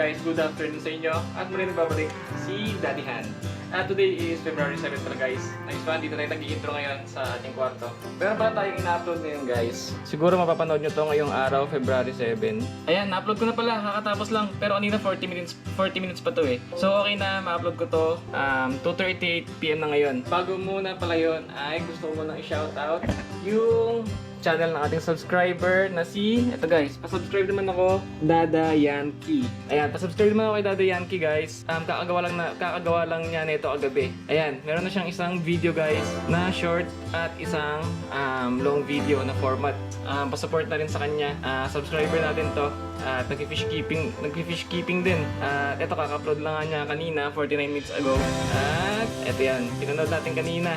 guys? Good afternoon sa inyo. At muli nagbabalik si Daddy Han. Today is February 7 pala guys. Nice one, dito tayo nag-i-intro ngayon sa ating kwarto. Pero pala tayong ina-upload ngayon guys. Siguro mapapanood nyo to ngayong araw, February 7. Ayan, na-upload ko na pala, kakatapos lang. Pero kanina 40 minutes pa to eh. So okay na, ma-upload ko to 2:38 PM na ngayon. Bago muna pala yun, ay gusto ko muna i-shoutout yung channel ng ating subscriber na si, eto guys, pa-subscribe naman ako, Dada Yankee. Ayan, pa-subscribe naman ako kay Dada Yankee guys. Kakagawa lang niya nito kagabi. Ayan, meron na siyang isang video guys na short at isang long video na format. Pa-support na rin sa kanya. Subscriber natin to. At nag-fish keeping din. Ito kaka-upload lang nga niya kanina, 49 minutes ago. At eto yan, pinanood natin kanina.